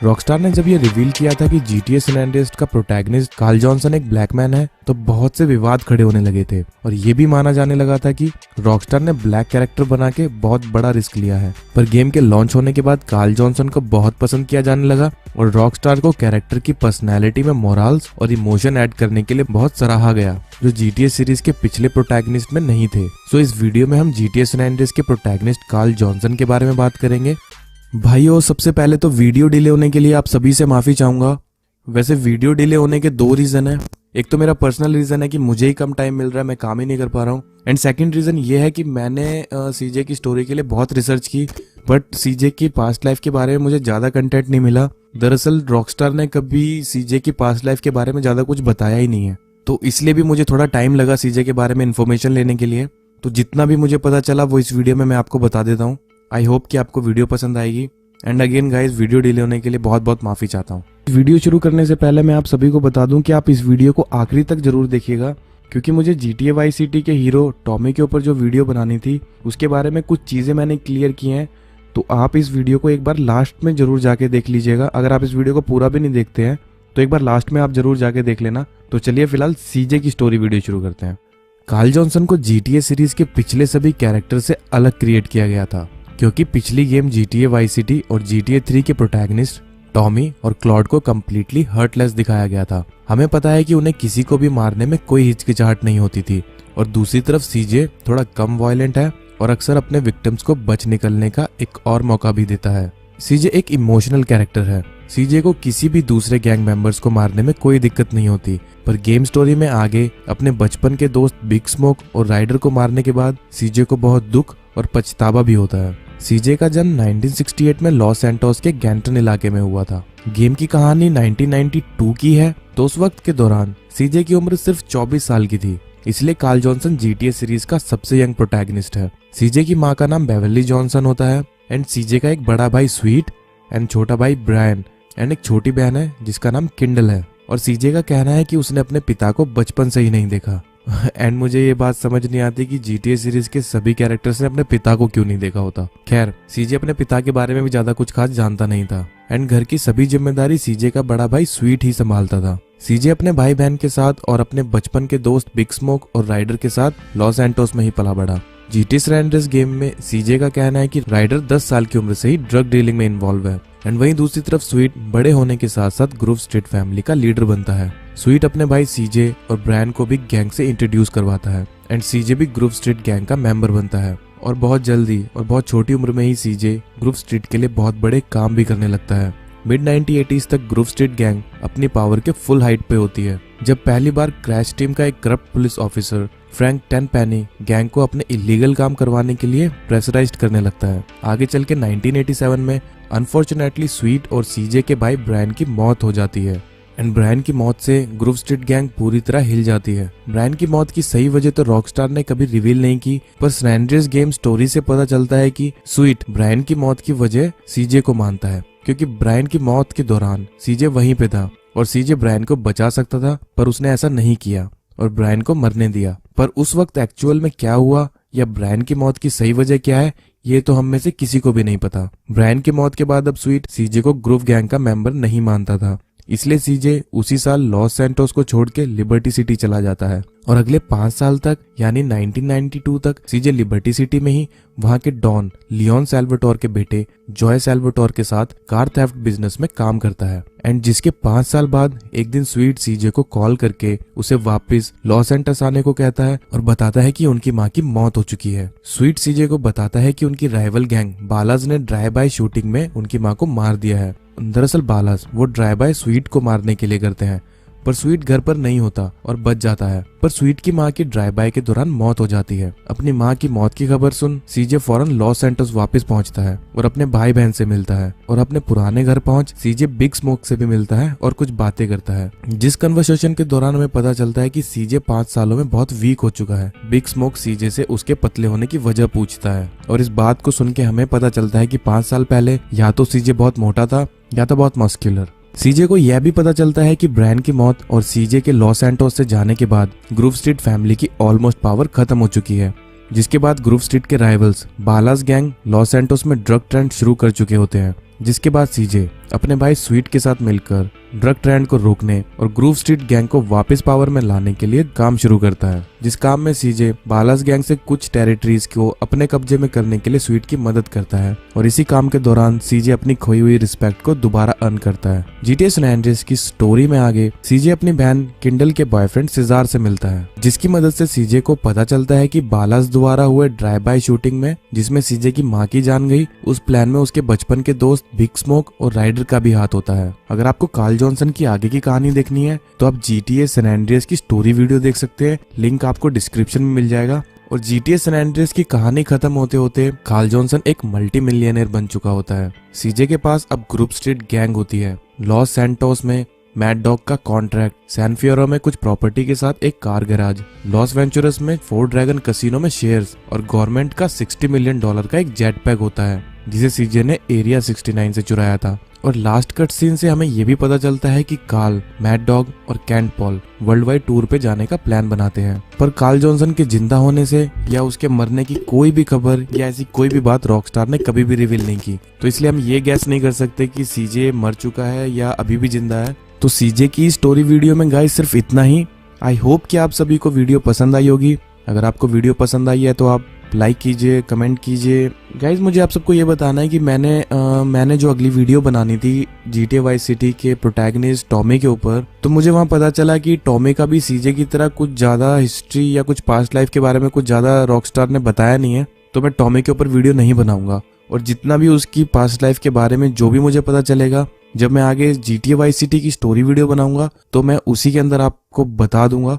Rockstar ने जब ये रिवील किया था कि GTA सैन एंड्रेस का प्रोटैगनिस्ट कार्ल जॉनसन एक ब्लैक मैन है, तो बहुत से विवाद खड़े होने लगे थे और ये भी माना जाने लगा था कि रॉकस्टार ने ब्लैक कैरेक्टर बना के बहुत बड़ा रिस्क लिया है। पर गेम के लॉन्च होने के बाद कार्ल जॉनसन को बहुत पसंद किया जाने लगा और रॉकस्टार को कैरेक्टर की पर्सनैलिटी में मोरल्स और इमोशन ऐड करने के लिए बहुत सराहा गया, जो GTA सीरीज के पिछले प्रोटैगनिस्ट में नहीं थे। सो इस वीडियो में हम GTA सैन एंड्रेस के प्रोटैगनिस्ट कार्ल जॉनसन के बारे में बात करेंगे। भाइयों, सबसे पहले तो वीडियो डिले होने के लिए आप सभी से माफी चाहूंगा। वैसे वीडियो डिले होने के दो रीजन है। एक तो मेरा पर्सनल रीजन है कि मुझे ही कम टाइम मिल रहा है, मैं काम ही नहीं कर पा रहा हूँ। एंड सेकंड रीजन ये है कि मैंने सीजे की स्टोरी के लिए बहुत रिसर्च की, बट सीजे की पास्ट लाइफ के बारे में मुझे ज्यादा कंटेंट नहीं मिला। दरअसल रॉकस्टार ने कभी सीजे की पास्ट लाइफ के बारे में ज्यादा कुछ बताया ही नहीं है, तो इसलिए भी मुझे थोड़ा टाइम लगा सीजे के बारे में इन्फॉर्मेशन लेने के लिए। तो जितना भी मुझे पता चला वो इस वीडियो में मैं आपको बता देता हूँ। आई होप कि आपको वीडियो पसंद आएगी। And again guys, video delay होने के लिए बहुत बहुत माफी चाहता हूँ। वीडियो शुरू करने से पहले मैं आप सभी को बता दूं कि आप इस वीडियो को आखिरी तक जरूर देखिएगा, क्योंकि मुझे GTA वाई सिटी के हीरो टॉमी के ऊपर जो वीडियो बनानी थी उसके बारे में कुछ चीजें मैंने क्लियर की हैं। तो आप इस वीडियो को एक बार लास्ट में जरूर जाके देख लीजिएगा। अगर आप इस वीडियो को पूरा भी नहीं देखते हैं तो एक बार लास्ट में आप जरूर जाके देख लेना। तो चलिए फिलहाल सीजे की स्टोरी वीडियो शुरू करते हैं। कार्ल जॉनसन को GTA सीरीज के पिछले सभी कैरेक्टर से अलग क्रिएट किया गया था, क्योंकि पिछली गेम GTA वाई सिटी और GTA 3 के प्रोटैगनिस्ट टॉमी और क्लॉड को कम्प्लीटली हर्टलेस दिखाया गया था। हमें पता है कि उन्हें किसी को भी मारने में कोई हिचकिचाहट नहीं होती थी। और दूसरी तरफ सीजे थोड़ा कम वायलेंट है और अक्सर अपने विक्टिम्स को बच निकलने का एक और मौका भी देता है। सीजे एक इमोशनल कैरेक्टर है। सीजे को किसी भी दूसरे गैंग मेंबर्स को मारने में कोई दिक्कत नहीं होती, पर गेम स्टोरी में आगे अपने बचपन के दोस्त बिग स्मोक और राइडर को मारने के बाद सीजे को बहुत दुख और पछतावा भी होता है। सीजे का जन्म 1968 में लॉस सैंटोस के गैंटन इलाके में हुआ था। गेम की कहानी 1992 की है, तो उस वक्त के दौरान सीजे की उम्र सिर्फ 24 साल की थी। इसलिए कार्ल जॉनसन GTA सीरीज का सबसे यंग प्रोटैगनिस्ट है। सीजे की माँ का नाम बेवर्ली जॉनसन होता है एंड सीजे का एक बड़ा भाई स्वीट एंड छोटा भाई ब्रायन एंड एक छोटी बहन है जिसका नाम किंडल है। और सीजे का कहना है कि उसने अपने पिता को बचपन से ही नहीं देखा। एंड मुझे ये बात समझ नहीं आती कि GTA सीरीज के सभी कैरेक्टर्स ने अपने पिता को क्यों नहीं देखा होता। खैर, सीजे अपने पिता के बारे में भी ज्यादा कुछ खास जानता नहीं था एंड घर की सभी जिम्मेदारी सीजे का बड़ा भाई स्वीट ही संभालता था। सीजे अपने भाई बहन के साथ और अपने बचपन के दोस्त बिग स्मोक और राइडर के साथ लॉस सैंटोस में ही पला बड़ा। GTA सैन एंड्रेस गेम में सीजे का कहना है कि राइडर 10 साल की उम्र से ही ड्रग डीलिंग में इन्वॉल्व है एंड वहीं दूसरी तरफ स्वीट बड़े होने के साथ साथ ग्रूव स्ट्रीट फैमिली का लीडर बनता है। स्वीट अपने भाई सीजे और ब्रायन को भी गैंग से इंट्रोड्यूस करवाता है एंड सीजे भी ग्रूव स्ट्रीट गैंग का मेंबर बनता है। और बहुत जल्दी और बहुत छोटी उम्र में ही सीजे ग्रूव स्ट्रीट के लिए बहुत बड़े काम भी करने लगता है। मिड 1980s तक ग्रूव स्ट्रीट गैंग अपनी पावर के फुल हाइट पे होती है, जब पहली बार क्रैश टीम का एक corrupt police officer Frank Tenpenny gang को अपने इलीगल काम करवाने के लिए प्रेशराइज्ड करने लगता है। आगे चल के 1987 में अनफॉर्चुनेटली स्वीट और सीजे के भाई ब्रायन की मौत हो जाती है एंड ब्रायन की मौत से ग्रूव स्ट्रीट गैंग पूरी तरह हिल जाती है। ब्रायन की मौत की सही वजह तो रॉकस्टार ने कभी रिवील नहीं की, पर सैन एंड्रेस गेम स्टोरी से पता चलता है कि स्वीट ब्रायन की मौत की वजह सीजे को मानता है, क्योंकि ब्रायन की मौत के दौरान सीजे वहीं पे था और सीजे ब्रायन को बचा सकता था, पर उसने ऐसा नहीं किया और ब्रायन को मरने दिया। पर उस वक्त एक्चुअल में क्या हुआ या ब्रायन की मौत की सही वजह क्या है, ये तो हम में से किसी को भी नहीं पता। ब्रायन की मौत के बाद अब स्वीट सीजे को ग्रूव गैंग का मेंबर नहीं मानता था, इसलिए सीजे उसी साल लॉस सैंटोस को छोड़ के लिबर्टी सिटी चला जाता है और अगले 5 साल तक यानी 1992 तक सीजे लिबर्टी सिटी में ही वहां के डॉन लियोन सैल्वाटोर के बेटे जॉय सैल्वाटोर के साथ कार थेफ्ट बिजनेस में काम करता है। एंड जिसके 5 साल बाद एक दिन स्वीट सीजे को कॉल करके उसे वापस लॉस सैंटोस आने को कहता है और बताता है कि उनकी माँ की मौत हो चुकी है। स्वीट सीजे को बताता है कि उनकी राइवल गैंग बालाज ने ड्राइव बाय शूटिंग में उनकी माँ को मार दिया है। दरअसल बालाज वो ड्राइव बाय स्वीट को मारने के लिए करते हैं, पर स्वीट घर पर नहीं होता और बच जाता है। पर स्वीट की माँ की ड्राइव बाय के दौरान मौत हो जाती है। अपनी माँ की मौत की खबर सुन सीजे फौरन लॉस सैंटोस वापस पहुंचता है और अपने भाई बहन से मिलता है और अपने पुराने घर पहुंच सीजे बिग स्मोक से भी मिलता है और कुछ बातें करता है, जिस कन्वर्सेशन के दौरान हमें पता चलता है कि सीजे 5 सालों में बहुत वीक हो चुका है। बिग स्मोक सीजे से उसके पतले होने की वजह पूछता है और इस बात को सुन के हमें पता चलता है कि 5 साल पहले या तो सीजे बहुत मोटा था या तो बहुत मस्कुलर। सीजे को यह भी पता चलता है कि ब्रायन की मौत और सीजे के लॉस सैंटोस से जाने के बाद ग्रूव स्ट्रीट फैमिली की ऑलमोस्ट पावर खत्म हो चुकी है, जिसके बाद ग्रूव स्ट्रीट के राइवल्स बालास गैंग लॉस सैंटोस में ड्रग ट्रेंड शुरू कर चुके होते हैं। जिसके बाद सीजे अपने भाई स्वीट के साथ मिलकर ड्रग ट्रेंड को रोकने और ग्रूव स्ट्रीट गैंग को वापस पावर में लाने के लिए काम शुरू करता है, जिस काम में सीजे बालास गैंग से कुछ टेरिटरीज को अपने कब्जे में करने के लिए स्वीट की मदद करता है और इसी काम के दौरान सीजे अपनी खोई हुई रिस्पेक्ट को दोबारा अर्न करता है। GTA सैन एंड्रेस की स्टोरी में आगे सीजे अपनी बहन किंडल के बॉयफ्रेंड सिजार से मिलता है, जिसकी मदद से सीजे को पता चलता है कि बालास द्वारा हुए ड्राइव बाय शूटिंग में जिसमें सीजे की मां की जान गई, उस प्लान में उसके बचपन के दोस्त बिग स्मोक और राइडर का भी हाथ होता है। अगर आपको कार्ल जॉनसन की आगे की कहानी देखनी है तो आप GTA सैन एंड्रेस की स्टोरी वीडियो देख सकते हैं, लिंक आपको डिस्क्रिप्शन में मिल जाएगा। और GTA सैन एंड्रेस की कहानी खत्म होते होते कार्ल जॉनसन एक मल्टी मिलियनर बन चुका होता है। सीजे के पास अब ग्रुप स्ट्रीट गैंग होती है, लॉस सैंटोस में मैड डॉग का कॉन्ट्रैक्ट, सैन फियोरो में कुछ प्रॉपर्टी के साथ एक कार गैराज, लॉस वेंचुरस में फोर ड्रैगन कसिनो में शेयर्स और गवर्नमेंट का $60 मिलियन का एक जेट पैक होता है जिसे सीजे ने एरिया 69 से चुराया था। और लास्ट कट सीन से हमें ये भी पता चलता है कि कार्ल, मैड डॉग और Kent Paul world wide tour पे जाने का प्लान बनाते हैं, पर कार्ल जॉनसन के जिंदा होने से या उसके मरने की कोई भी खबर या ऐसी कोई भी बात रॉकस्टार ने कभी भी रिवील नहीं की, तो इसलिए हम ये गैस नहीं कर सकते कि सीजे मर चुका है या अभी भी जिंदा है। तो सीजे की स्टोरी वीडियो में गाइस सिर्फ इतना ही। आई होप कि आप सभी को वीडियो पसंद आई होगी। अगर आपको वीडियो पसंद आई है तो आप लाइक कीजिए, कमेंट कीजिए। गाइज मुझे आप सबको ये बताना है कि मैंने जो अगली वीडियो बनानी थी GTA वाइस सिटी के प्रोटैगनिस्ट टॉमी के ऊपर, तो मुझे वहाँ पता चला कि टॉमी का भी सीजे की तरह कुछ ज्यादा हिस्ट्री या कुछ पास्ट लाइफ के बारे में कुछ ज्यादा रॉकस्टार ने बताया नहीं है, तो मैं टॉमी के ऊपर वीडियो नहीं बनाऊंगा। और जितना भी उसकी पास्ट लाइफ के बारे में जो भी मुझे पता चलेगा, जब मैं आगे GTA वाइस सिटी की स्टोरी वीडियो बनाऊंगा तो मैं उसी के अंदर आपको बता दूंगा।